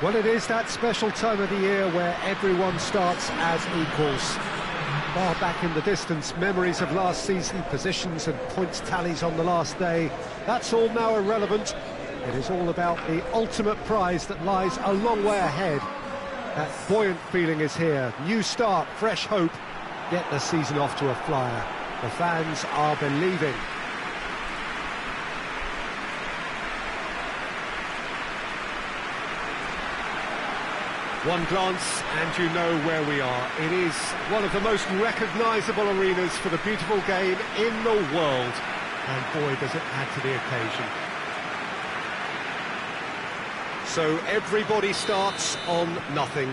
Well, it is that special time of the year where everyone starts as equals. Far back in the distance, memories of last season, positions and points tallies on the last day, that's all now irrelevant. It is all about the ultimate prize that lies a long way ahead. That buoyant feeling is here. New start, fresh hope. Get the season off to a flyer. The fans are believing. One glance and you know where we are. It is one of the most recognisable arenas for the beautiful game in the world. And boy, does it add to the occasion. So everybody starts on nothing.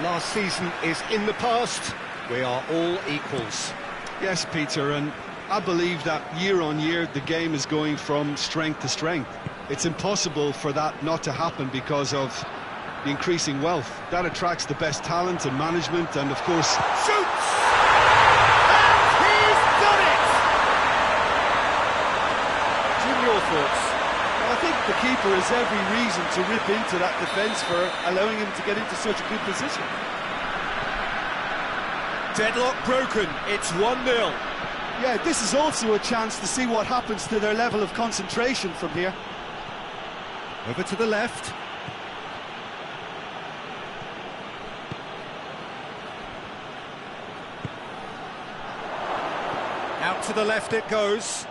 Last season is in the past. We are all equals. Yes, Peter, and I believe that year on year the game is going from strength to strength. It's impossible for that not to happen because of the increasing wealth. That attracts the best talent and management and, of course... Shoots! And he's done it! Jim, your thoughts? I think the keeper has every reason to rip into that defence for allowing him to get into such a good position. Deadlock broken, it's 1-0. Yeah, this is also a chance to see what happens to their level of concentration from here. Over to the left. Out to the left it goes.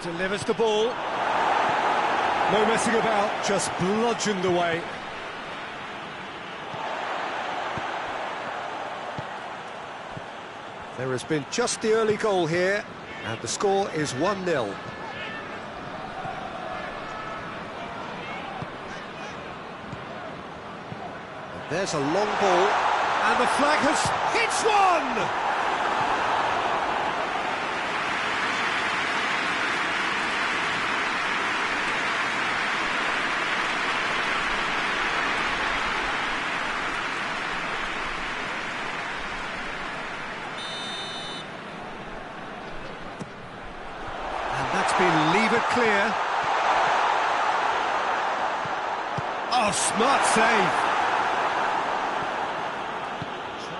Delivers the ball. No messing about, just bludgeoned away. There has been just the early goal here, and the score is 1-0. There's a long ball, and the flag has hits one! And that's been levered clear. Oh, smart save!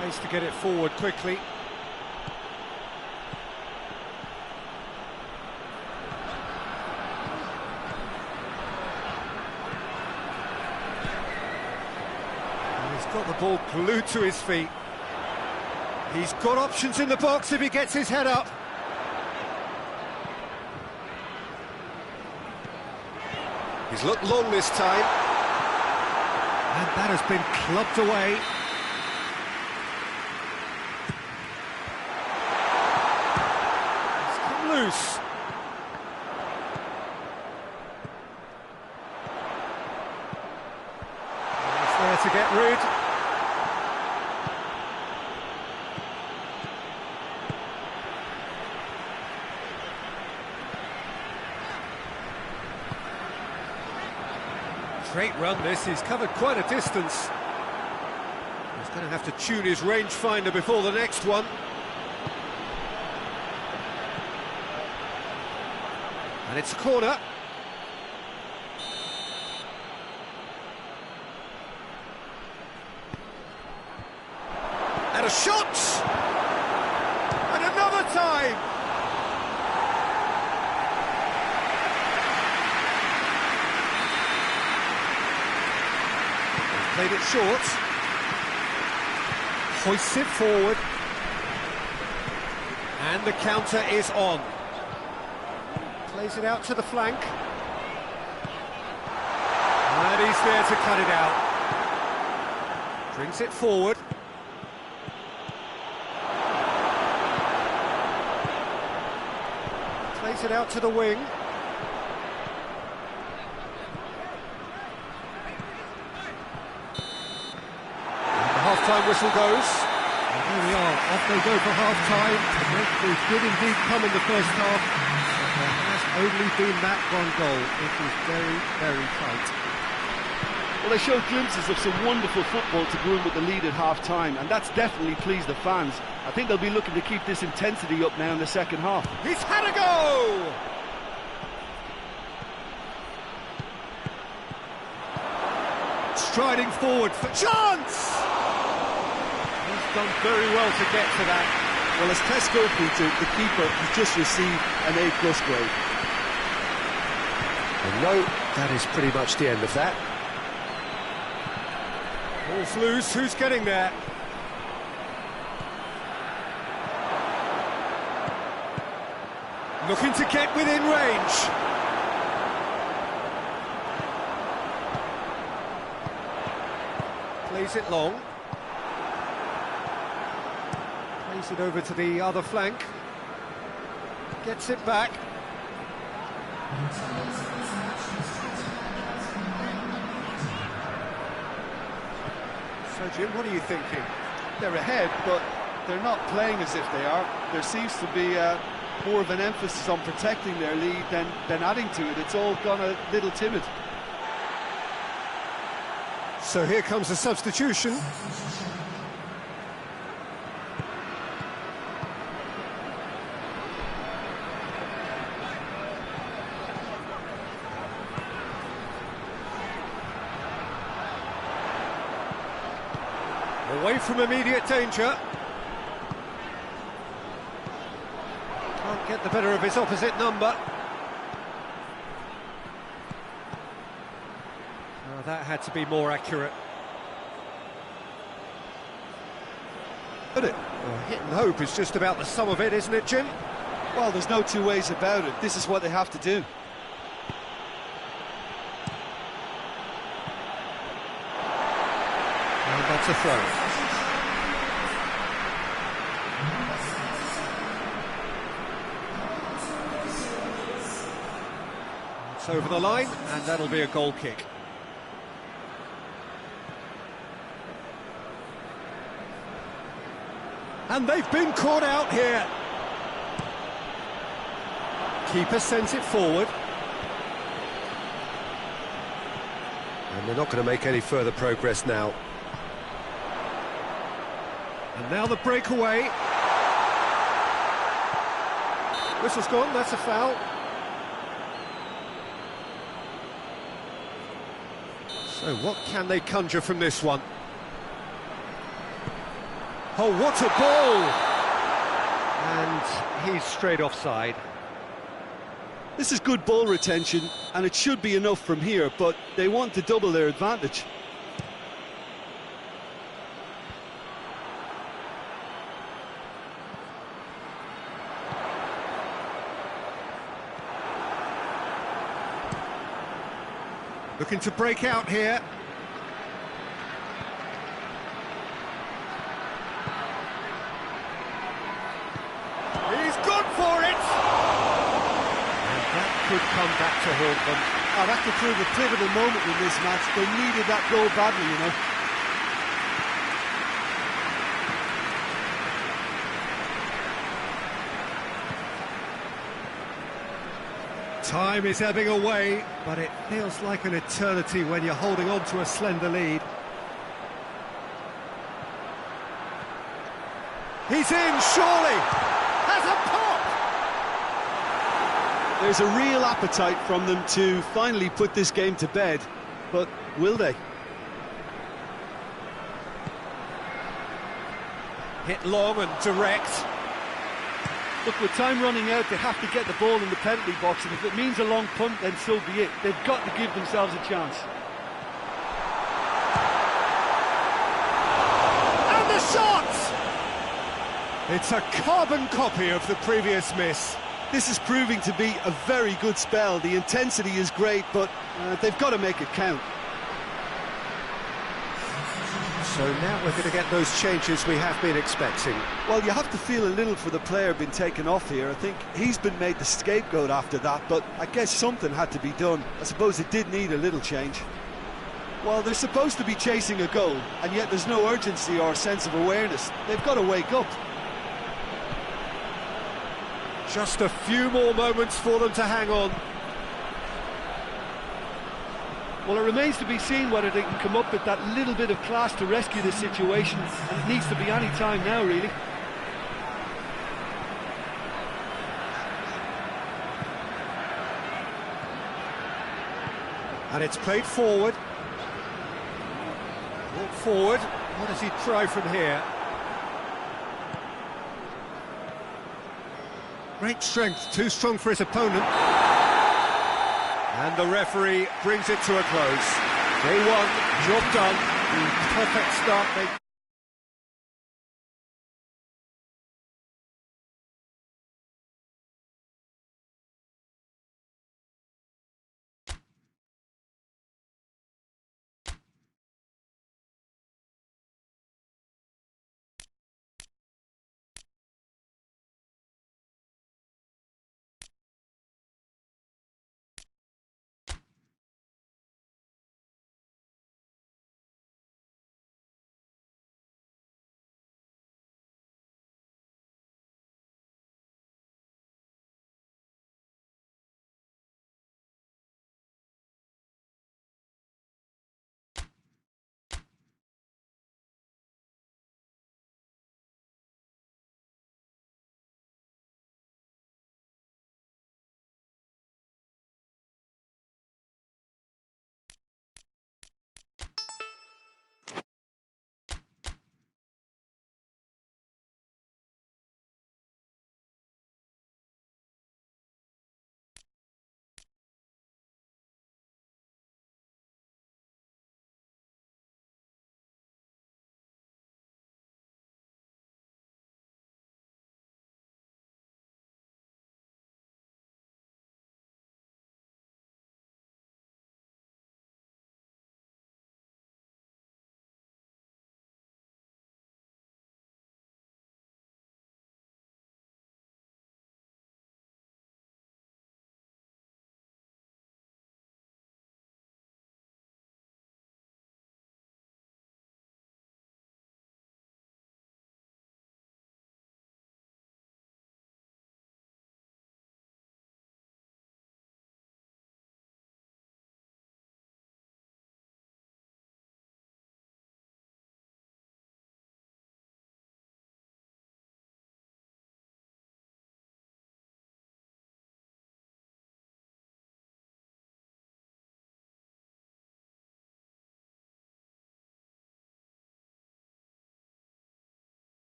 Tries to get it forward quickly. He's got the ball glued to his feet. He's got options in the box if he gets his head up. He's looked long this time. And that has been clubbed away. Loose. He's there to get rid. Great run this, he's covered quite a distance. He's going to have to tune his rangefinder before the next one. And it's a corner. And a shot! And another time! He's played it short. Hoists it forward. And the counter is on. Plays it out to the flank. And he's there to cut it out. Brings it forward. Plays it out to the wing. And the half-time whistle goes. And there we are, off they go for half-time. The breakthrough did indeed come in the first half. There has only been that one goal. It was very, very tight. Well, they showed glimpses of some wonderful football to go in with the lead at half-time, and that's definitely pleased the fans. I think they'll be looking to keep this intensity up now in the second half. He's had a go! Striding forward for chance! He's done very well to get to that. Well, as tests go, Peter, the keeper has just received an A+ grade. And no, that is pretty much the end of that. Ball's loose, who's getting there? Looking to get within range. Plays it long. Plays it over to the other flank. Gets it back. So, Jim, what are you thinking? They're ahead, but they're not playing as if they are. There seems to be more of an emphasis on protecting their lead than adding to it. It's all gone a little timid. So here comes a substitution. Away from immediate danger. Can't get the better of his opposite number. Oh, that had to be more accurate. But hit and hope is just about the sum of it, isn't it, Jim? Well, there's no two ways about it. This is what they have to do. And that's a throw. It's over the line, and that'll be a goal kick. And they've been caught out here. Keeper sends it forward. And they're not going to make any further progress now. And now the breakaway. Whistle's gone, that's a foul. So what can they conjure from this one? Oh, what a ball! And he's straight offside. This is good ball retention, and it should be enough from here, but they want to double their advantage. Looking to break out here. He's gone for it! And that could come back to haunt them. Oh, that could prove a pivotal moment in this match. They needed that goal badly, you know. Time is ebbing away, but it feels like an eternity when you're holding on to a slender lead. He's in, surely! Has a pop! There's a real appetite from them to finally put this game to bed, but will they? Hit long and direct. Look, with time running out, they have to get the ball in the penalty box, and if it means a long punt, then so be it. They've got to give themselves a chance. And the shot! It's a carbon copy of the previous miss. This is proving to be a very good spell. The intensity is great, but they've got to make it count. So now we're going to get those changes we have been expecting. Well, you have to feel a little for the player being taken off here. I think he's been made the scapegoat after that, but I guess something had to be done. I suppose it did need a little change. Well, they're supposed to be chasing a goal, and yet there's no urgency or sense of awareness. They've got to wake up. Just a few more moments for them to hang on. Well, it remains to be seen whether they can come up with that little bit of class to rescue this situation, and it needs to be any time now, really. And it's played forward. Walk forward. What does he try from here? Great strength, too strong for his opponent. And the referee brings it to a close. Day one, job done. The perfect start they...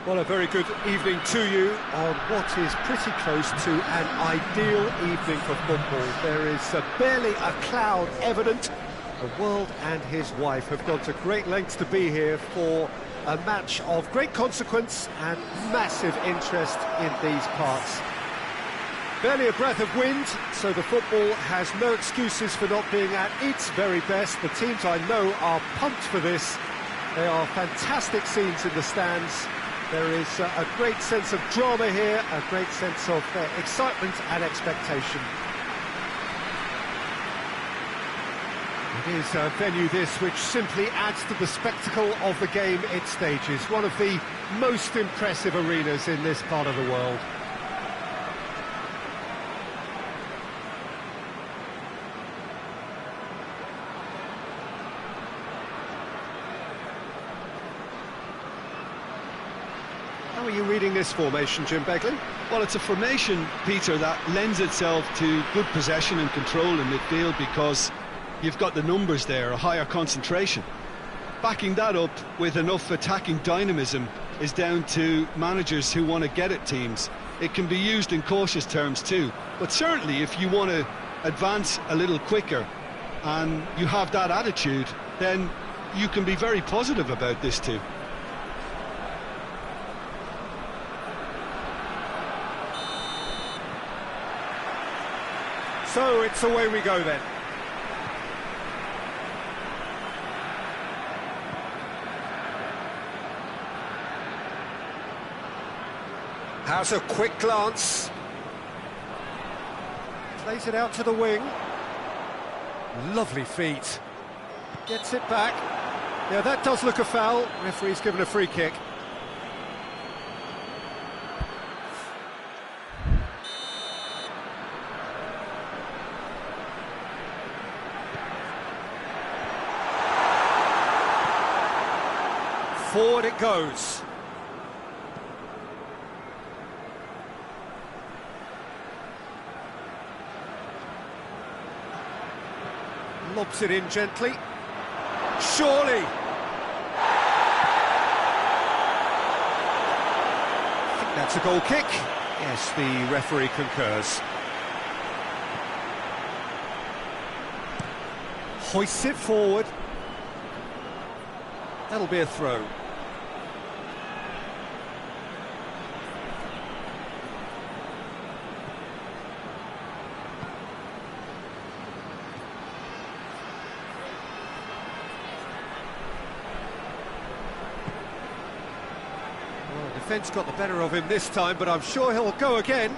Well, a very good evening to you on what is pretty close to an ideal evening for football. There is barely a cloud evident. The world and his wife have gone to great lengths to be here for a match of great consequence and massive interest in these parts. Barely a breath of wind, so the football has no excuses for not being at its very best. The teams I know are pumped for this. They are fantastic scenes in the stands. There is a great sense of drama here, a great sense of excitement and expectation. It is a venue this which simply adds to the spectacle of the game it stages. One of the most impressive arenas in this part of the world. How are you reading this formation, Jim Begley? Well, it's a formation, Peter, that lends itself to good possession and control in midfield because you've got the numbers there, a higher concentration. Backing that up with enough attacking dynamism is down to managers who want to get at teams. It can be used in cautious terms too, but certainly if you want to advance a little quicker and you have that attitude, then you can be very positive about this too. So it's away we go then. Has a quick glance. Plays it out to the wing. Lovely feet. Gets it back. Yeah, that does look a foul. Referee's given a free kick. Forward it goes. Lobs it in gently. Surely. I think that's a goal kick. Yes, the referee concurs. Hoists it forward. That'll be a throw. Defence got the better of him this time, but I'm sure he'll go again.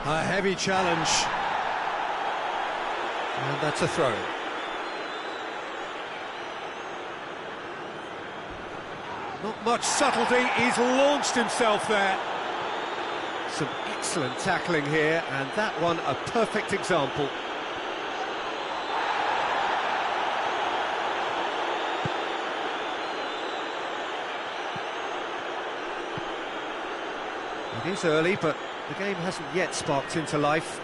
A heavy challenge. And that's a throw. Not much subtlety, he's launched himself there. Some excellent tackling here, and that one a perfect example. It is early, but the game hasn't yet sparked into life.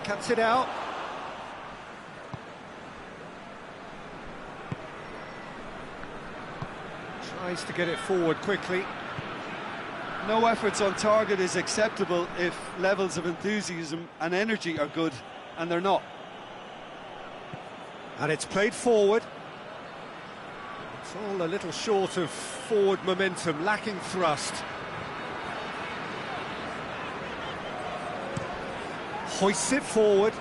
Cuts it out. Tries to get it forward quickly. No efforts on target is acceptable if levels of enthusiasm and energy are good, and they're not. And it's played forward. It's all a little short of forward momentum, lacking thrust. Hoists it forward.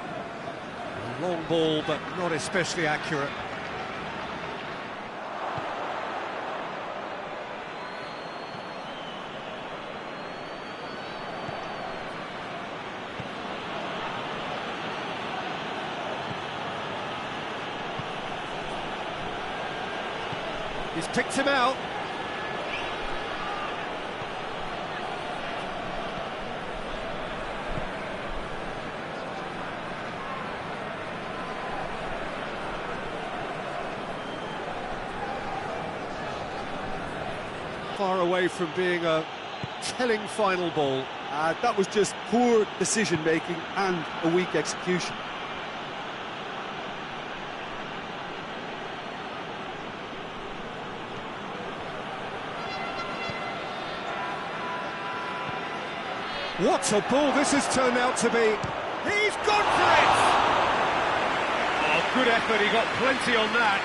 A long ball, but not especially accurate. He's picked him out. Far away from being a telling final ball. That was just poor decision-making and a weak execution. What a ball this has turned out to be. He's gone for it! Oh, good effort, he got plenty on that.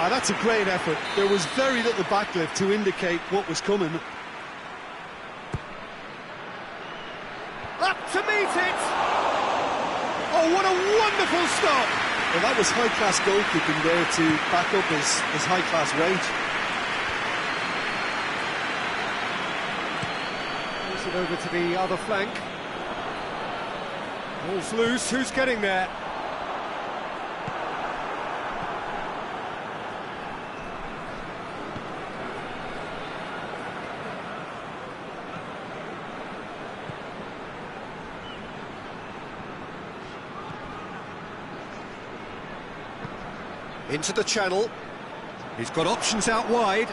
That's a great effort. There was very little backlift to indicate what was coming. Up to meet it! Oh, what a wonderful stop! Well, that was high-class goalkeeping there to back up his high-class rage. Moves it over to the other flank. Ball's loose, who's getting there? Into the channel. He's got options out wide.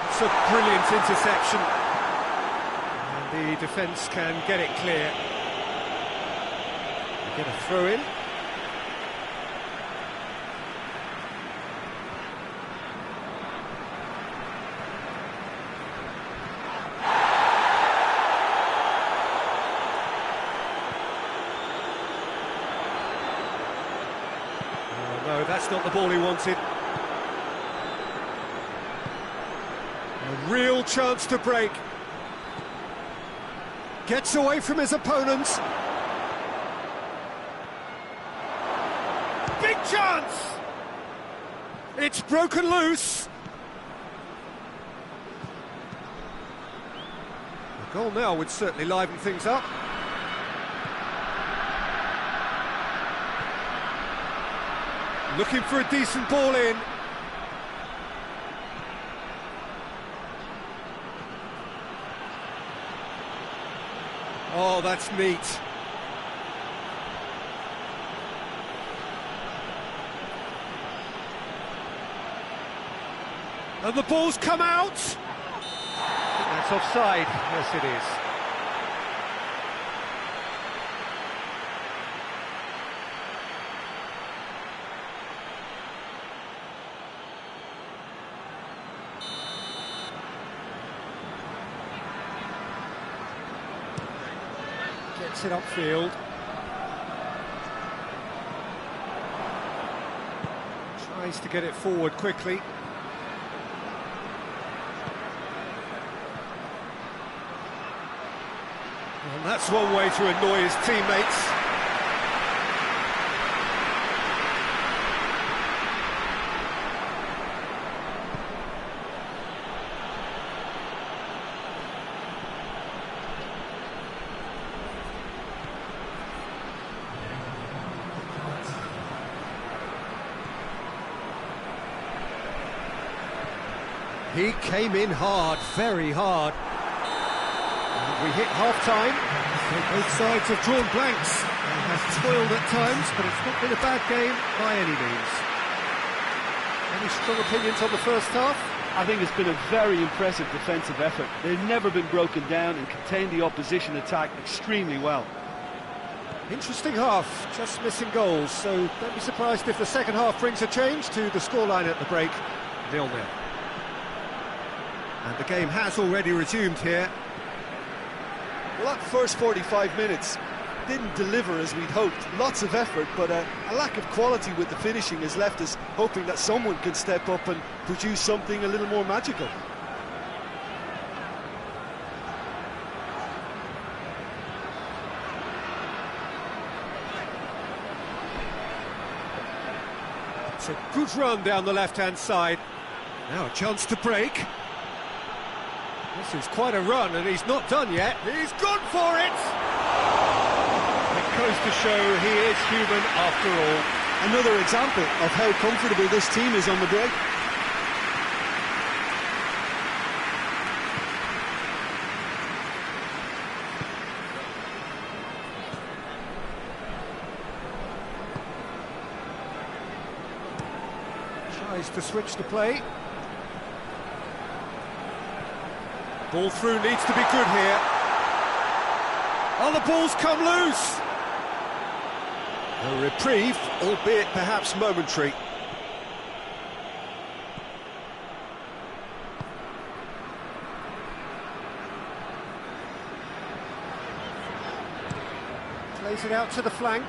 It's a brilliant interception. And the defence can get it clear. They get a throw in. No, that's not the ball he wanted. A real chance to break. Gets away from his opponents. Big chance! It's broken loose. A goal now would certainly liven things up. Looking for a decent ball in. Oh, that's neat. And the ball's come out. That's offside. Yes, it is. Gets it upfield. Tries to get it forward quickly. And that's one way to annoy his teammates. He came in hard, very hard. And we hit half-time. So both sides have drawn blanks. They have toiled at times, but it's not been a bad game by any means. Any strong opinions on the first half? I think it's been a very impressive defensive effort. They've never been broken down and contained the opposition attack extremely well. Interesting half, just missing goals, so don't be surprised if the second half brings a change to the scoreline at the break, 0-0. And the game has already resumed here. Well, that first 45 minutes didn't deliver as we'd hoped. Lots of effort, but a lack of quality with the finishing has left us hoping that someone can step up and produce something a little more magical. It's a good run down the left-hand side. Now a chance to break. This is quite a run, and he's not done yet. He's gone for it! It goes to show he is human after all. Another example of how comfortable this team is on the break. Tries to switch the play. Ball through needs to be good here. Oh, the ball's come loose! A reprieve, albeit perhaps momentary. Plays it out to the flank.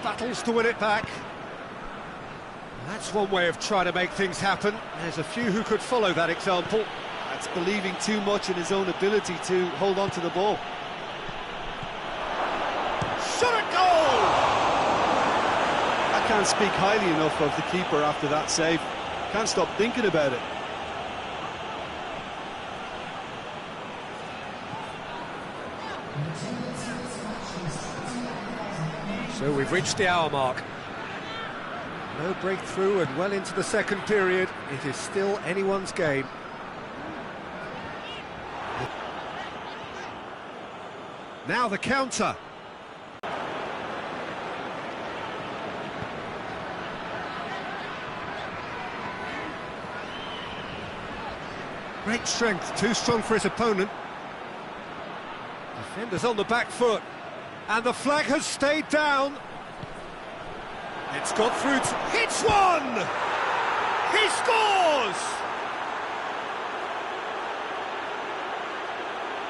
Battles to win it back. That's one way of trying to make things happen. There's a few who could follow that example. That's believing too much in his own ability to hold on to the ball. Shot at goal! I can't speak highly enough of the keeper after that save. Can't stop thinking about it. So we've reached the hour mark. No breakthrough and well into the second period. It is still anyone's game. Now the counter. Great strength, too strong for his opponent. Defenders on the back foot. And the flag has stayed down. It's got through to... Hits one! He scores!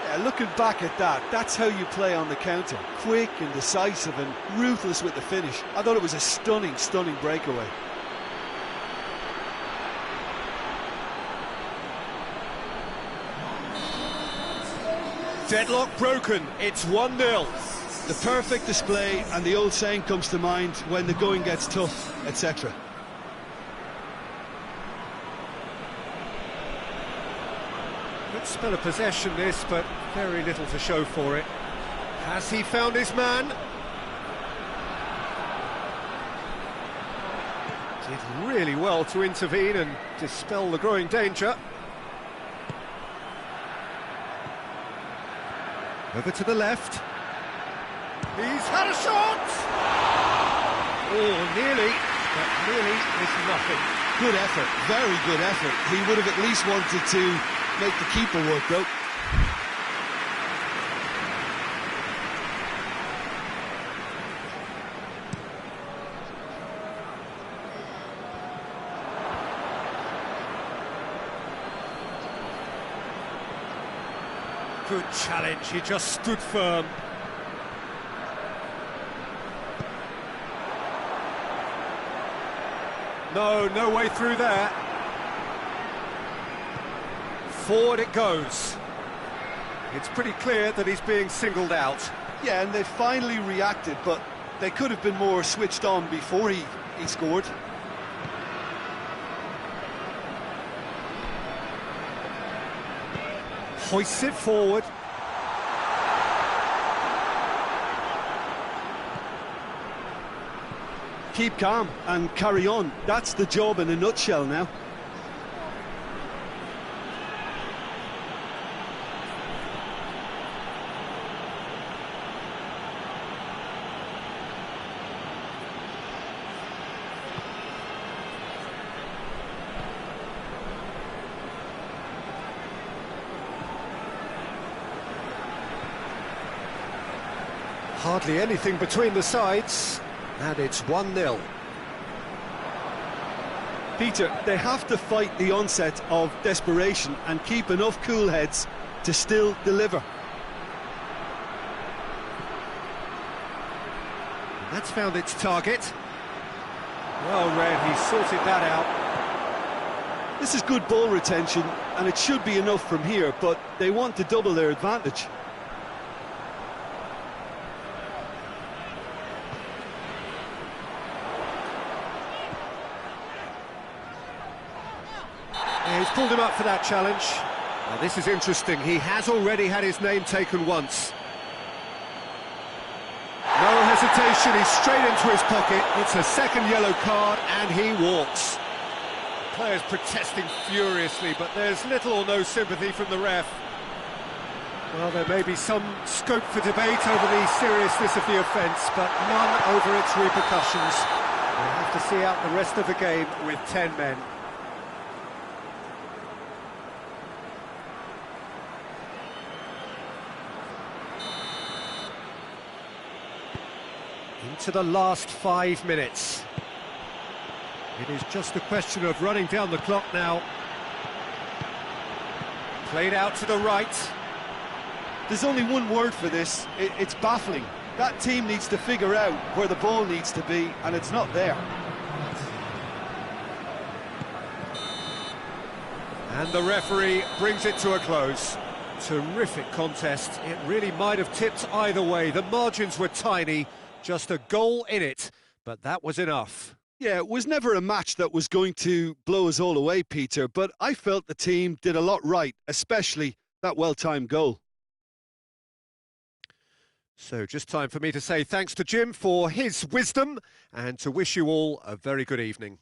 Yeah, looking back at that, that's how you play on the counter. Quick and decisive and ruthless with the finish. I thought it was a stunning, stunning breakaway. Deadlock broken, it's 1-0. The perfect display, and the old saying comes to mind, when the going gets tough, etc. Good spell of possession this, but very little to show for it. Has he found his man? Did really well to intervene and dispel the growing danger. Over to the left. He's had a shot! Oh, nearly, but nearly is nothing. Good effort, very good effort. He would have at least wanted to make the keeper work, though. Good challenge, he just stood firm. No way through there. Forward it goes. It's pretty clear that he's being singled out. Yeah, and they finally reacted, but they could have been more switched on before he scored. Hoists it forward. Keep calm and carry on. That's the job in a nutshell now. Hardly anything between the sides, and it's 1-0. Peter, they have to fight the onset of desperation and keep enough cool heads to still deliver. That's found its target. Well read, he sorted that out. This is good ball retention, and it should be enough from here, but they want to double their advantage. He's pulled him up for that challenge. Now this is interesting, he has already had his name taken once. No hesitation, he's straight into his pocket. It's a second yellow card and he walks. Players protesting furiously, but there's little or no sympathy from the ref. Well, there may be some scope for debate over the seriousness of the offence, but none over its repercussions. We'll have to see out the rest of the game with 10 men. Into the last 5 minutes. It is just a question of running down the clock now. Played out to the right. There's only one word for this, it's baffling. That team needs to figure out where the ball needs to be, and it's not there. And the referee brings it to a close. Terrific contest. It really might have tipped either way. The margins were tiny, just a goal in it, but that was enough. Yeah, it was never a match that was going to blow us all away, Peter, but I felt the team did a lot right, especially that well-timed goal. So just time for me to say thanks to Jim for his wisdom and to wish you all a very good evening.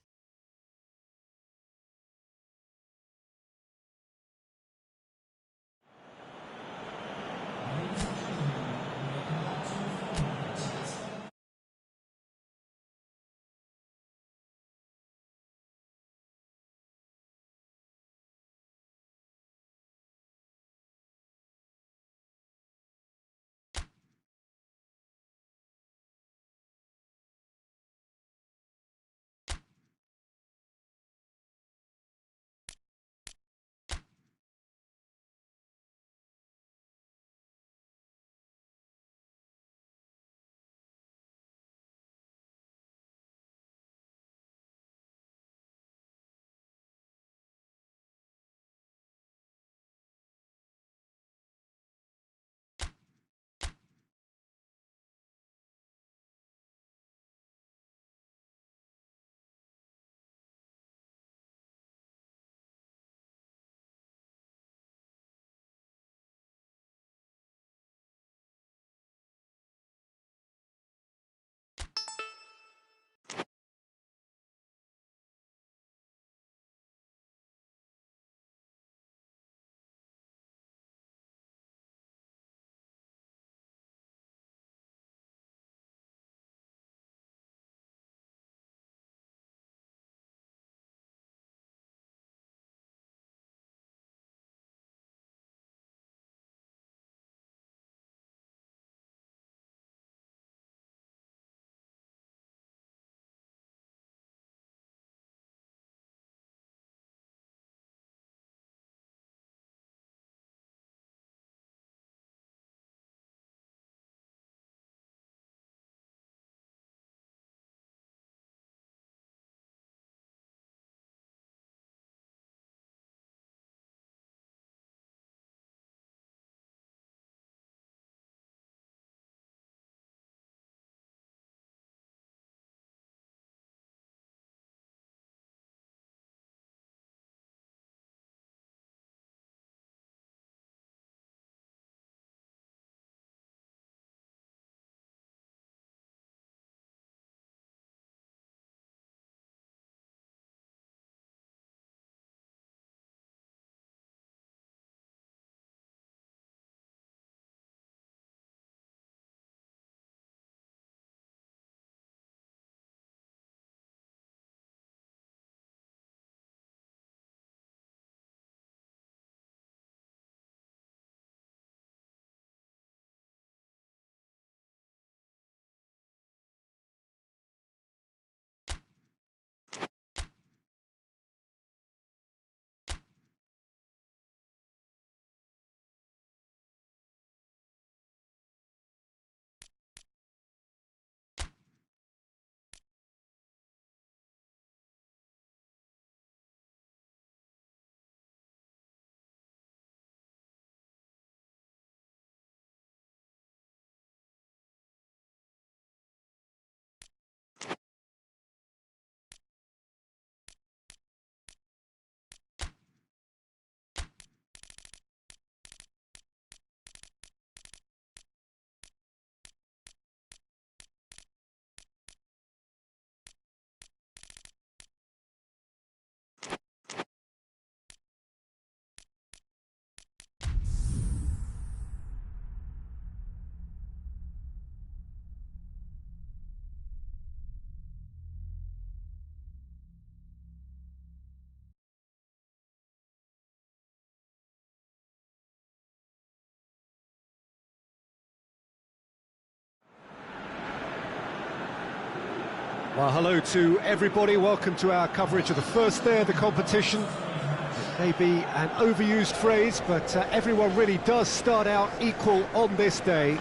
Well, hello to everybody. Welcome to our coverage of the first day of the competition. It may be an overused phrase, but everyone really does start out equal on this day.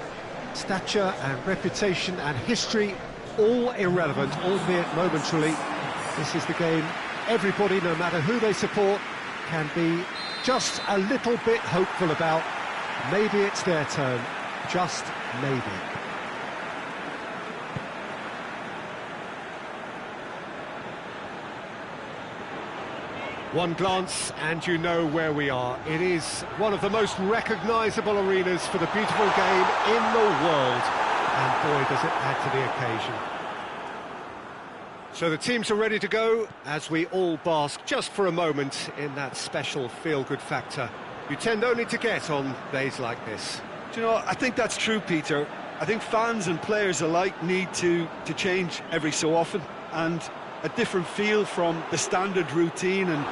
Stature and reputation and history, all irrelevant, albeit momentarily. This is the game everybody, no matter who they support, can be just a little bit hopeful about. Maybe it's their turn, just maybe. One glance and you know where we are. It is one of the most recognisable arenas for the beautiful game in the world. And boy, does it add to the occasion. So the teams are ready to go as we all bask just for a moment in that special feel-good factor you tend only to get on days like this. Do you know, I think that's true, Peter. I think fans and players alike need to change every so often, and a different feel from the standard routine, and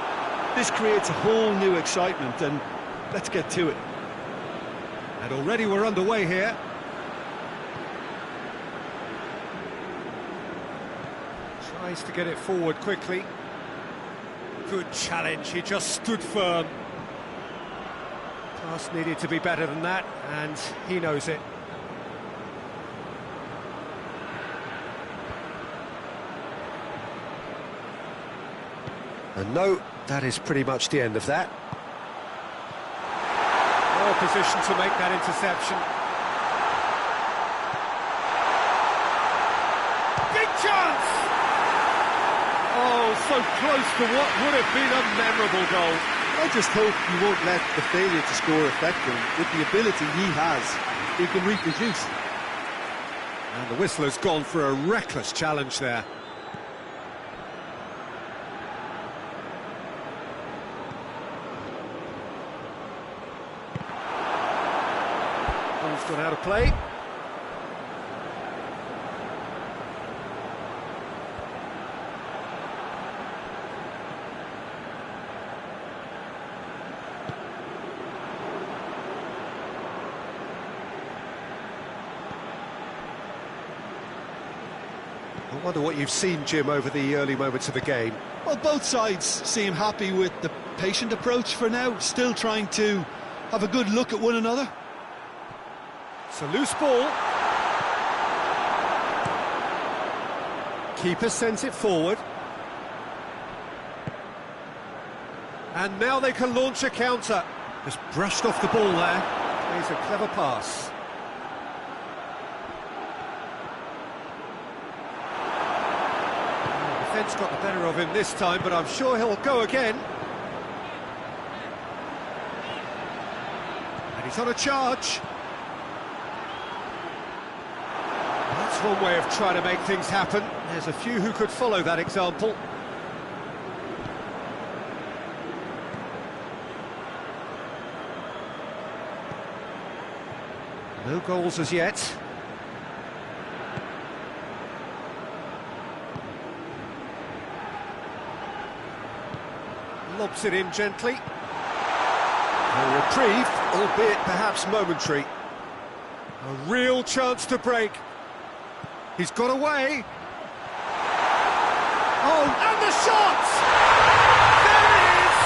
this creates a whole new excitement, and let's get to it. And already we're underway here. Tries to get it forward quickly. Good challenge, he just stood firm. Pass needed to be better than that, and he knows it. And no, that is pretty much the end of that. Well positioned to make that interception. Big chance! Oh, so close to what would have been a memorable goal. I just hope he won't let the failure to score affect him. With the ability he has, he can reproduce. And the whistler's gone for a reckless challenge there. Ball's gone out of play. I wonder what you've seen, Jim, over the early moments of the game. Well, both sides seem happy with the patient approach for now, still trying to have a good look at one another. It's a loose ball. Keeper sends it forward. And now they can launch a counter. Just brushed off the ball there. Plays a clever pass. Defence got the better of him this time, but I'm sure he'll go again. And he's on a charge. That's one way of trying to make things happen. There's a few who could follow that example. No goals as yet. Lobs it in gently. A reprieve, albeit perhaps momentary. A real chance to break. He's got away. Oh, and the shot! There it is!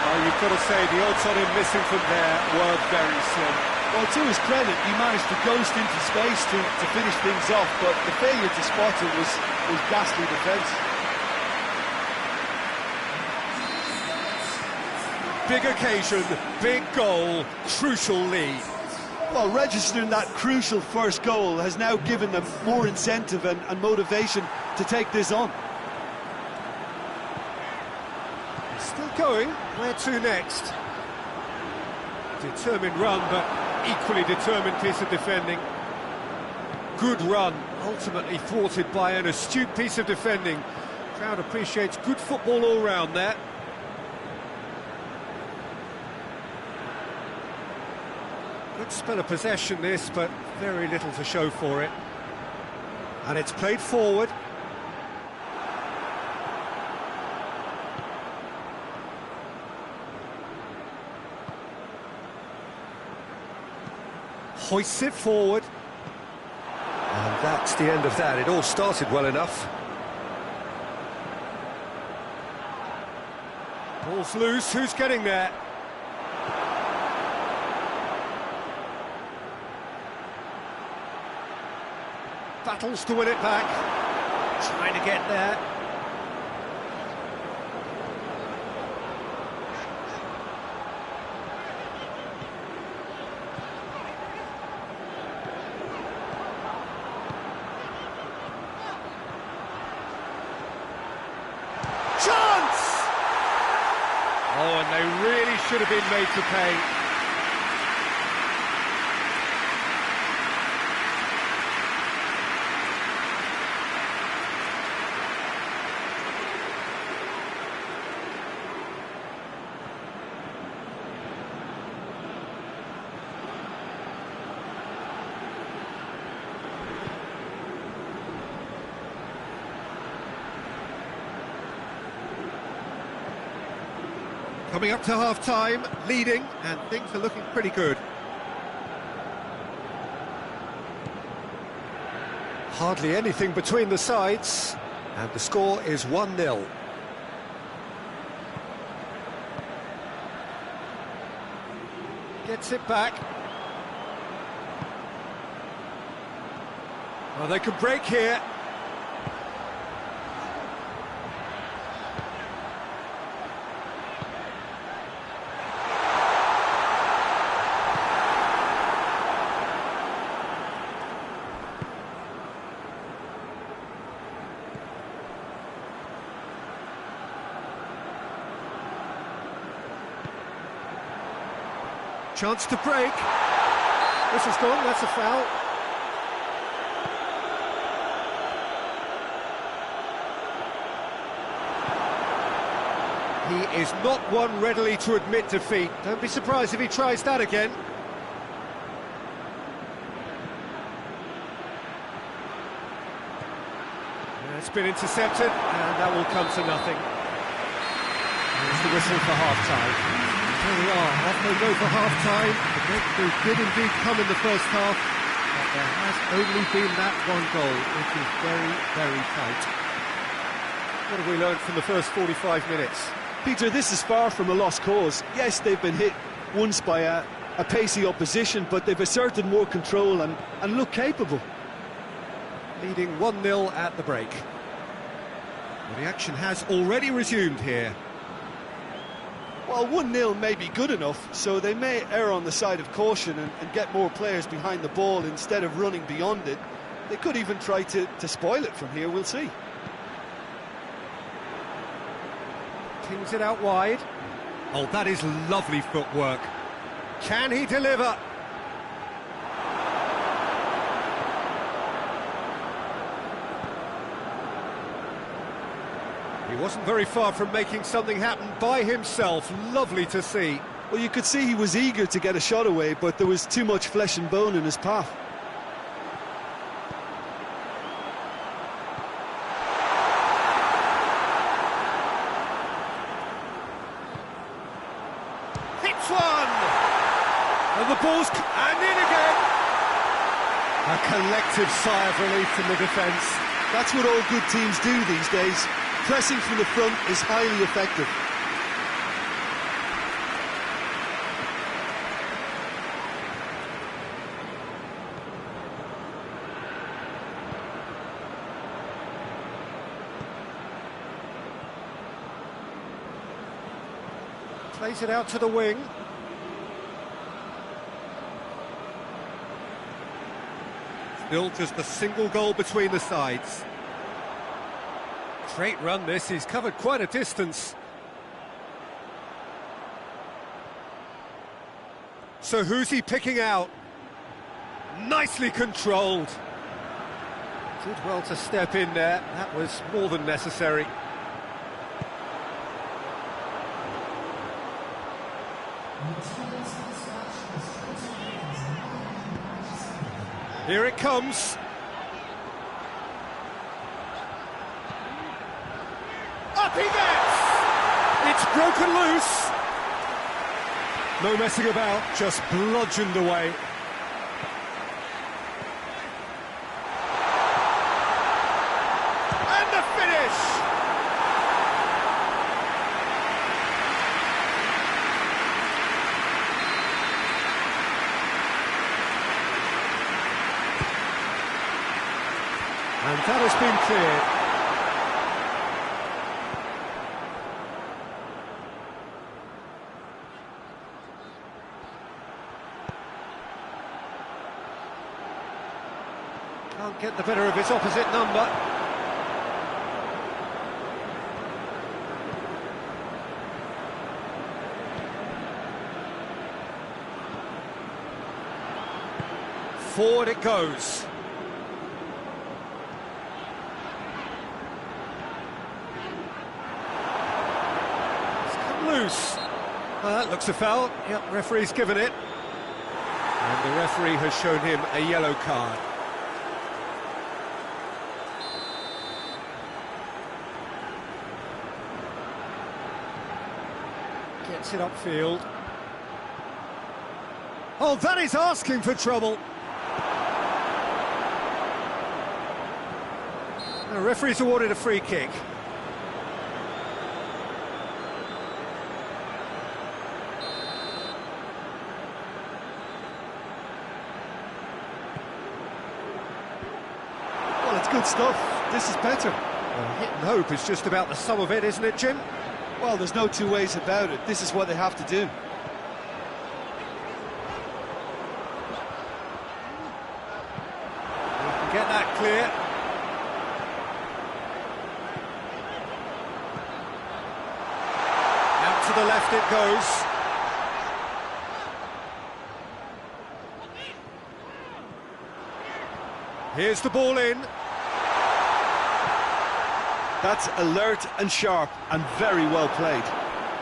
Oh, you've got to say, the odds on him missing from there were very slim. Well, to his credit, he managed to ghost into space to finish things off, but the failure to spot him was ghastly defence. Big occasion, big goal, crucial lead. Well, registering that crucial first goal has now given them more incentive and motivation to take this on. He's still going. Where to next? Determined run, but equally determined piece of defending. Good run, ultimately thwarted by an astute piece of defending. Crowd appreciates good football all round there. Good spell of possession this, but very little to show for it. And it's played forward. Hoists it forward. And that's the end of that. It all started well enough. Ball's loose. Who's getting there? Battles to win it back. Trying to get there. They really should have been made to pay. Coming up to half-time, leading, and things are looking pretty good. Hardly anything between the sides, and the score is 1-0. Gets it back. Well, they could break here. Chance to break. This is gone, that's a foul. He is not one readily to admit defeat. Don't be surprised if he tries that again. It's been intercepted, and that will come to nothing. There's the whistle for half-time. Here we are, off they go for half-time. The breakthrough did indeed come in the first half, but there has only been that one goal, which is very, very tight. What have we learned from the first 45 minutes? Peter, this is far from a lost cause. Yes, they've been hit once by a pacey opposition, but they've asserted more control and look capable. Leading 1-0 at the break. Well, the action has already resumed here. Well, 1-0 may be good enough, so they may err on the side of caution and get more players behind the ball instead of running beyond it. They could even try to spoil it from here, we'll see. Kings it out wide. Oh, that is lovely footwork. Can he deliver? He wasn't very far from making something happen by himself. Lovely to see. Well, you could see he was eager to get a shot away, but there was too much flesh and bone in his path. Hits one! And the ball's... and in again! A collective sigh of relief from the defence. That's what all good teams do these days. Pressing from the front is highly effective. Plays it out to the wing. Still just a single goal between the sides. Great run this, he's covered quite a distance. So who's he picking out? Nicely controlled. Did well to step in there, that was more than necessary. Here it comes. Up he gets! It's broken loose. No messing about, just bludgeoned away. And the finish! And that has been cleared. Can't get the better of his opposite number. Forward it goes. It's come loose. That looks a foul. Yep, referee's given it. And the referee has shown him a yellow card. Gets it upfield. Oh, that is asking for trouble. The referee's awarded a free kick. Well, it's good stuff. This is better. Well, hit and hope is just about the sum of it, isn't it, Jim? Well, there's no two ways about it. This is what they have to do. Get that clear. Out to the left it goes. Here's the ball in. That's alert and sharp and very well played.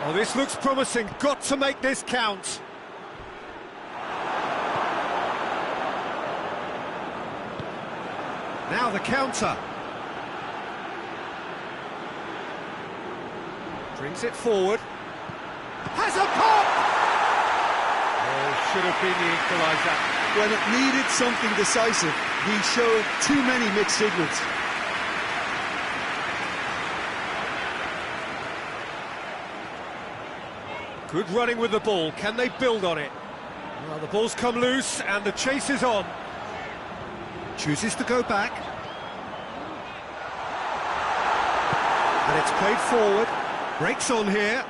Oh, this looks promising. Got to make this count. Now the counter. Brings it forward. Has a pop! Oh, should have been the equaliser. When it needed something decisive, he showed too many mixed signals. Good running with the ball. Can they build on it? Well, the ball's come loose and the chase is on. Chooses to go back. And it's played forward. Breaks on here.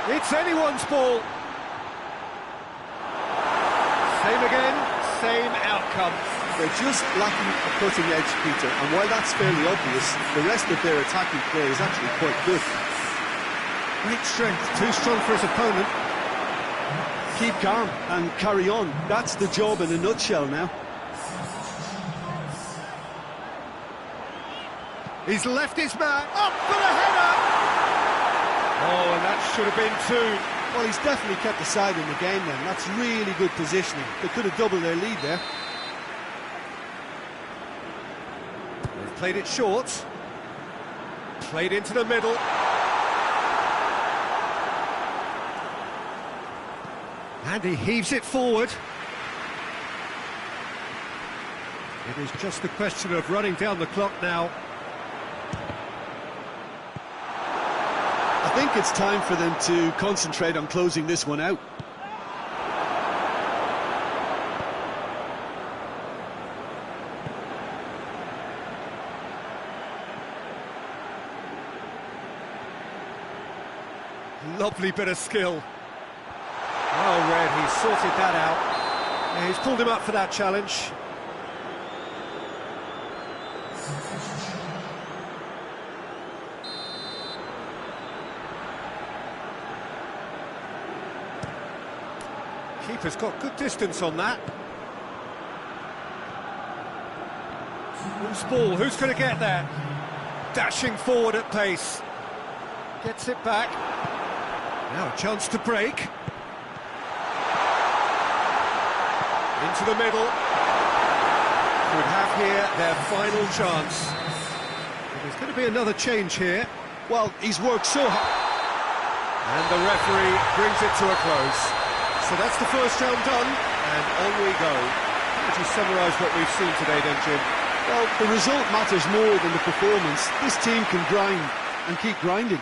It's anyone's ball. Same again, same outcome. They're just lacking a cutting edge, Peter, and while that's fairly obvious, the rest of their attacking play is actually quite good. Great strength, too strong for his opponent. Keep calm and carry on. That's the job in a nutshell now. He's left his man up for the header! Oh, and that should have been two. Well, he's definitely kept the side in the game then. That's really good positioning. They could have doubled their lead there. They've played it short. Played into the middle. And he heaves it forward. It is just a question of running down the clock now. I think it's time for them to concentrate on closing this one out. Lovely bit of skill. Well read, he's sorted that out. Yeah, he's pulled him up for that challenge. Keeper's got good distance on that. Loose ball, who's going to get there? Dashing forward at pace. Gets it back. Now a chance to break. Into the middle. Could have here their final chance. But there's going to be another change here. Well, he's worked so hard. And the referee brings it to a close. So that's the first round done, and on we go. How would you summarise what we've seen today then, Jim? Well, the result matters more than the performance. This team can grind and keep grinding.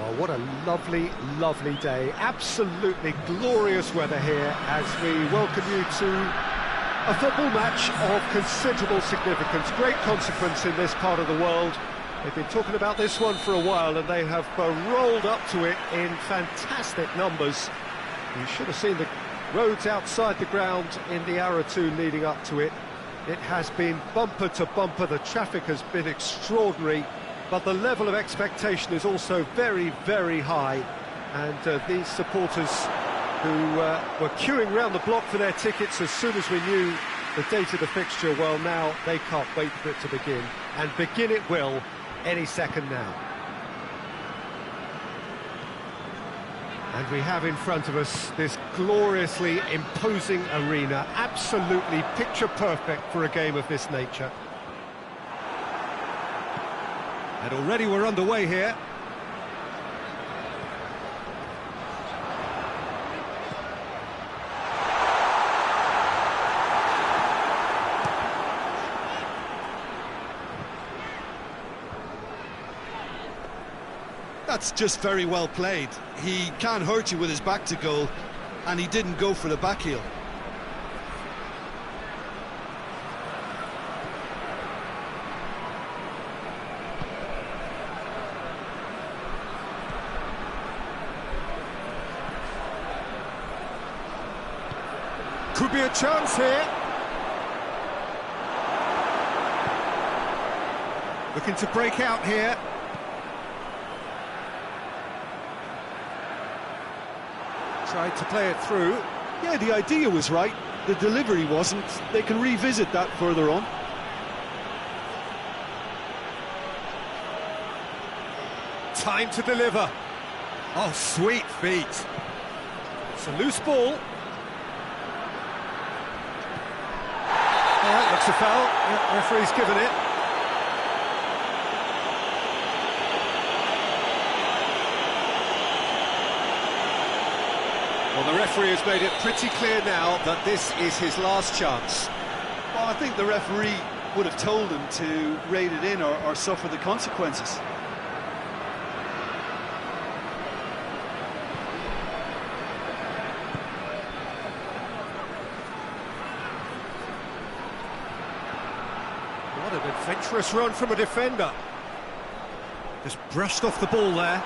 Oh, what a lovely, lovely day. Absolutely glorious weather here as we welcome you to a football match of considerable significance, great consequence in this part of the world. They've been talking about this one for a while and they have rolled up to it in fantastic numbers. You should have seen the roads outside the ground in the hour or two leading up to it. It has been bumper to bumper, the traffic has been extraordinary, but the level of expectation is also very, very high. And these supporters who were queuing round the block for their tickets as soon as we knew the date of the fixture, well, now they can't wait for it to begin. And begin it will any second now. And we have in front of us this gloriously imposing arena, absolutely picture perfect for a game of this nature. And already we're underway here. That's just very well played. He can't hurt you with his back to goal, and he didn't go for the back heel. Could be a chance here. Looking to break out here. Tried to play it through. Yeah, the idea was right, the delivery wasn't. They can revisit that further on. Time to deliver. Oh, sweet feet. It's a loose ball. Yeah, looks a foul. Yeah, referee's given it. Well, the referee has made it pretty clear now that this is his last chance. Well, I think the referee would have told him to rate it in or suffer the consequences. What an adventurous run from a defender. Just brushed off the ball there.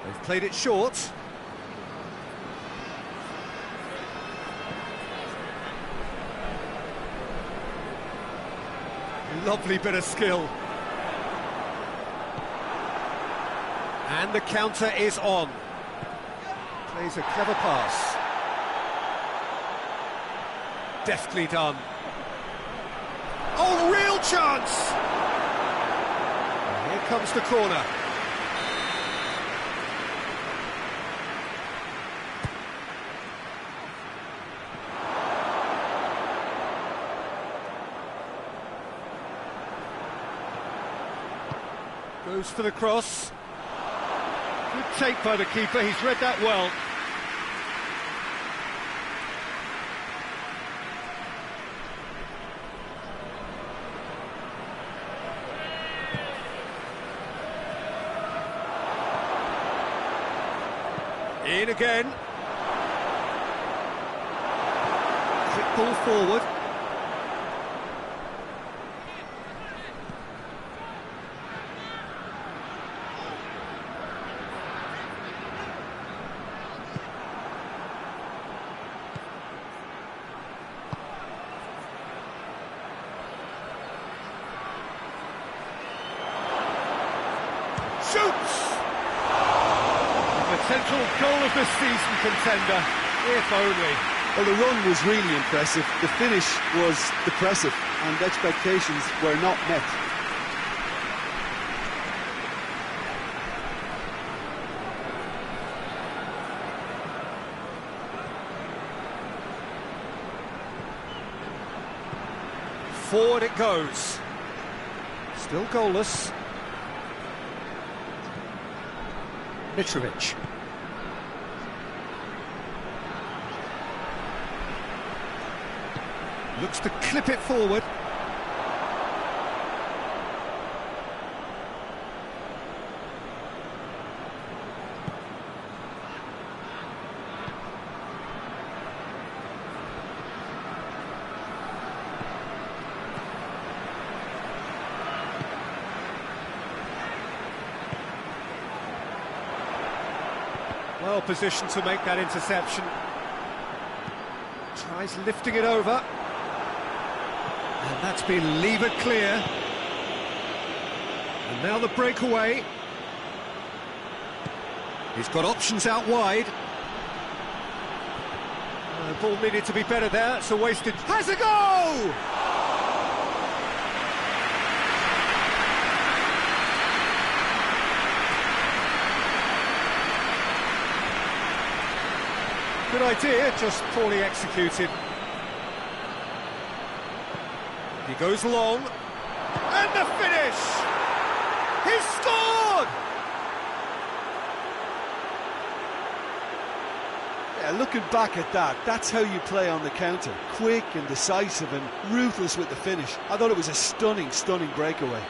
They've played it short. Lovely bit of skill. And the counter is on. Plays a clever pass. Deftly done. Oh, real chance! And here comes the corner. Goes for the cross. Good take by the keeper, he's read that well. In again. Quick ball forward. Shoots! The potential goal of the season contender, if only. Well, the run was really impressive, the finish was depressive, and expectations were not met. Forward it goes. Still goalless. Mitrovic. Looks to clip it forward. Well positioned to make that interception. Tries lifting it over. And that's been levered clear. And now the breakaway. He's got options out wide. The ball needed to be better there. It's a wasted... Has a go! Good idea, just poorly executed. He goes long. And the finish! He's scored! Yeah, looking back at that, that's how you play on the counter. Quick and decisive and ruthless with the finish. I thought it was a stunning, stunning breakaway.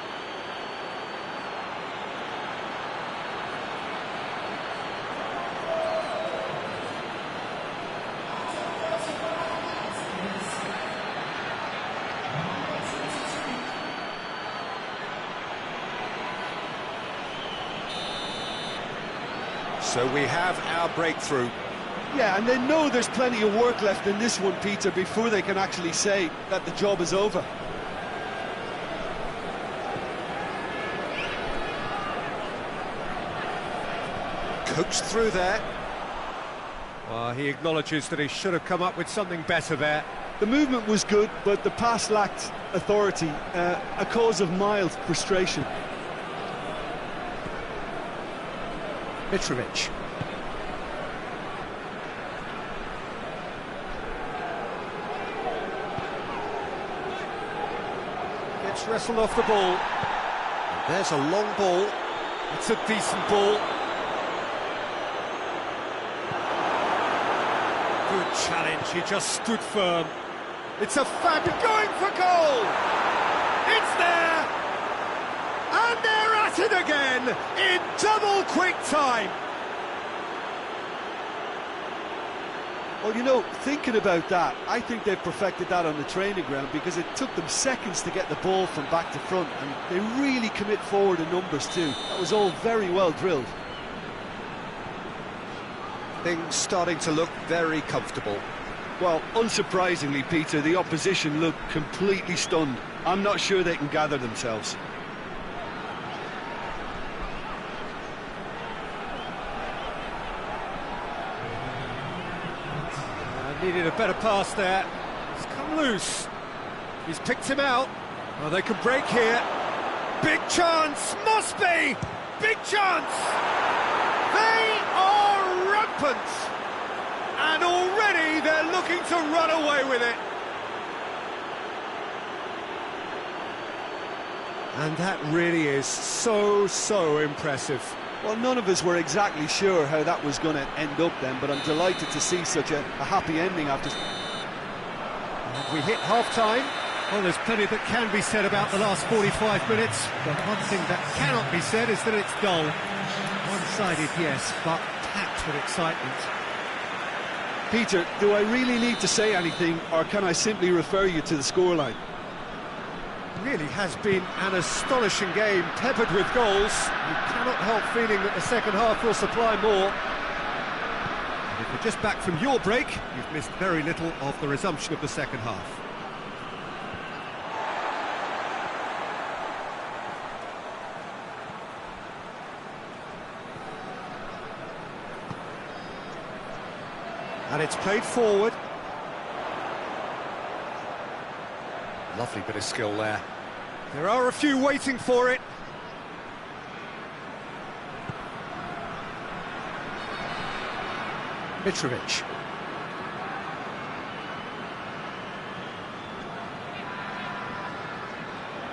So we have our breakthrough. Yeah, and they know there's plenty of work left in this one, Peter, before they can actually say that the job is over. Coached through there. Well, he acknowledges that he should have come up with something better there. The movement was good, but the pass lacked authority, a cause of mild frustration. Mitrovic. Gets wrestled off the ball. And there's a long ball. It's a decent ball. Good challenge, he just stood firm. It's a fabulous going for goal! It's there! And they're at it again in double quick time. Well, you know, thinking about that, I think they've perfected that on the training ground because it took them seconds to get the ball from back to front, and they really commit forward in numbers too. That was all very well drilled. Things starting to look very comfortable. Well, unsurprisingly, Peter, the opposition look completely stunned. I'm not sure they can gather themselves. Needed a better pass there. He's come loose. He's picked him out. Well, they can break here. Big chance! Must be! Big chance! They are rampant! And already they're looking to run away with it. And that really is so impressive. Well, none of us were exactly sure how that was going to end up then, but I'm delighted to see such a happy ending after... And we hit half-time. Well, there's plenty that can be said about the last 45 minutes, but one thing that cannot be said is that it's dull. One-sided, yes, but packed with excitement. Peter, do I really need to say anything, or can I simply refer you to the scoreline? Really has been an astonishing game, peppered with goals. You cannot help feeling that the second half will supply more. And if you're just back from your break, you've missed very little of the resumption of the second half. And it's played forward. Lovely bit of skill there. There are a few waiting for it. Mitrovic.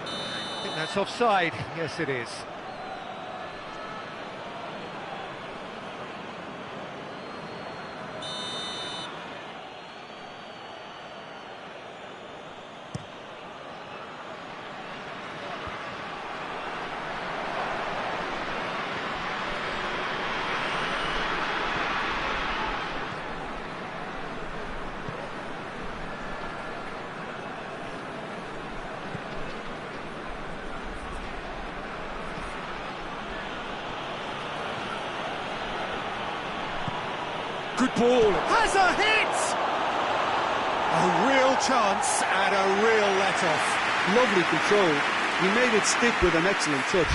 I think that's offside. Yes, it is. good ball. Has a hit! A real chance and a real let-off. Lovely control. He made it stick with an excellent touch.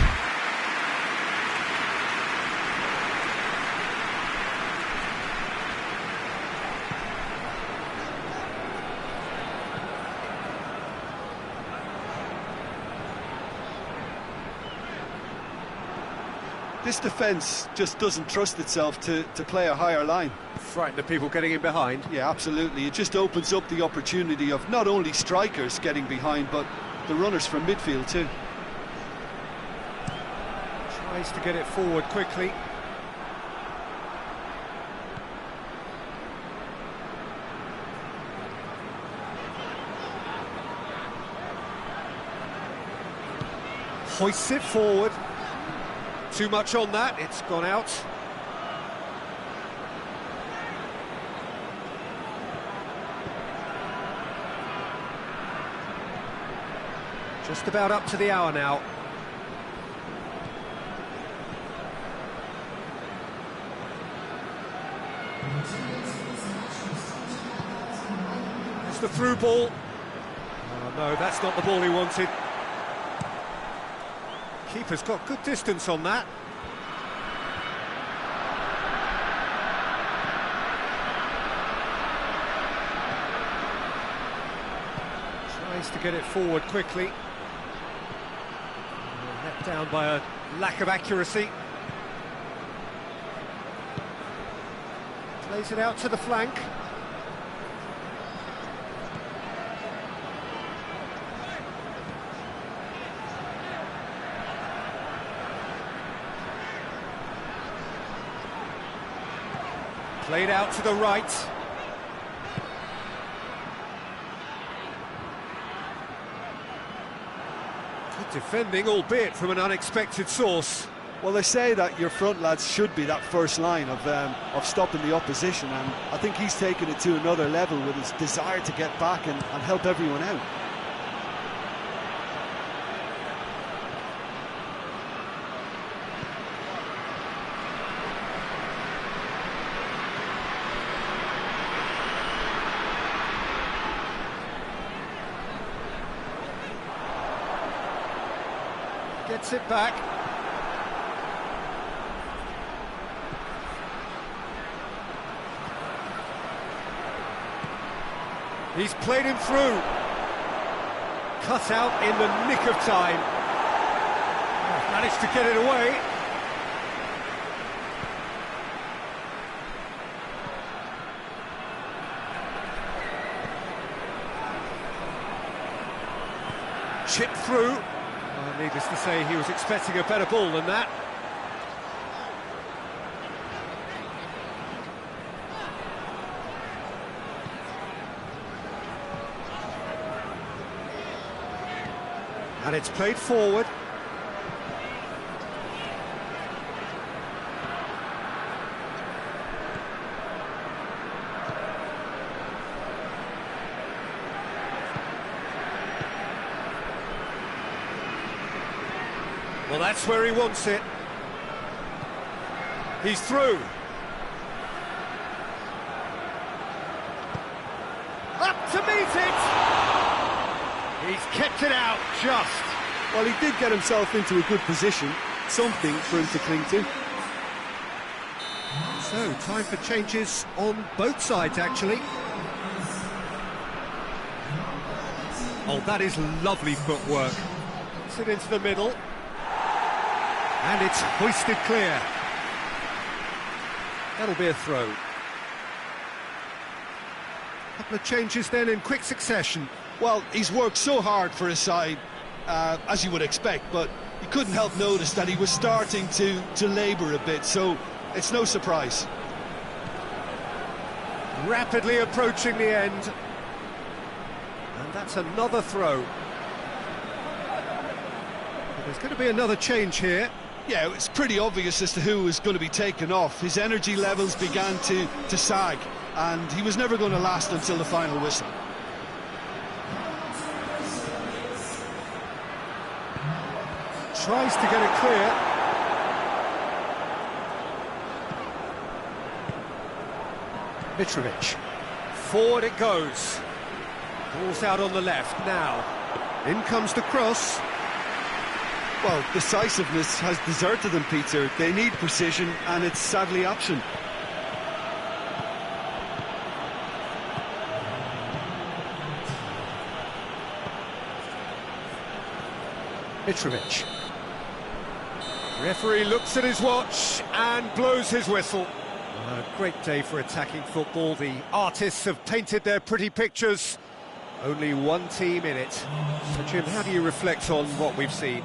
This defence just doesn't trust itself to play a higher line. Frighten the people getting in behind. Yeah, absolutely. It just opens up the opportunity of not only strikers getting behind, but the runners from midfield too. Tries to get it forward quickly. Hoists it forward. Too much on that, it's gone out. Just about up to the hour now. It's the through ball. Oh no, that's not the ball he wanted. Keeper's got good distance on that. Tries to get it forward quickly. Let down by a lack of accuracy. Plays it out to the flank. Played out to the right. Good defending, albeit from an unexpected source. Well, they say that your front lads should be that first line of stopping the opposition, and I think he's taken it to another level with his desire to get back and help everyone out. Gets it back. He's played him through. Cut out in the nick of time. Managed to get it away. Chip through. Needless to say, he was expecting a better ball than that. And it's played forward. Well, that's where he wants it. He's through. Up to meet it! He's kept it out, just. Well, he did get himself into a good position, something for him to cling to. So, time for changes on both sides, actually. Oh, that is lovely footwork. Puts it into the middle. And it's hoisted clear. That'll be a throw. Couple of changes then in quick succession. Well, he's worked so hard for his side, as you would expect, but you couldn't help notice that he was starting to labour a bit, so it's no surprise. Rapidly approaching the end. And that's another throw. There's going to be another change here. Yeah, it's pretty obvious as to who was going to be taken off. His energy levels began to sag, and he was never going to last until the final whistle. Tries to get it clear. Mitrovic. Forward it goes. Ball's out on the left now. In comes the cross. Well, decisiveness has deserted them, Peter. They need precision, and it's sadly absent. Mitrovic. Referee looks at his watch and blows his whistle. A great day for attacking football. The artists have painted their pretty pictures. Only one team in it. So, Jim, how do you reflect on what we've seen?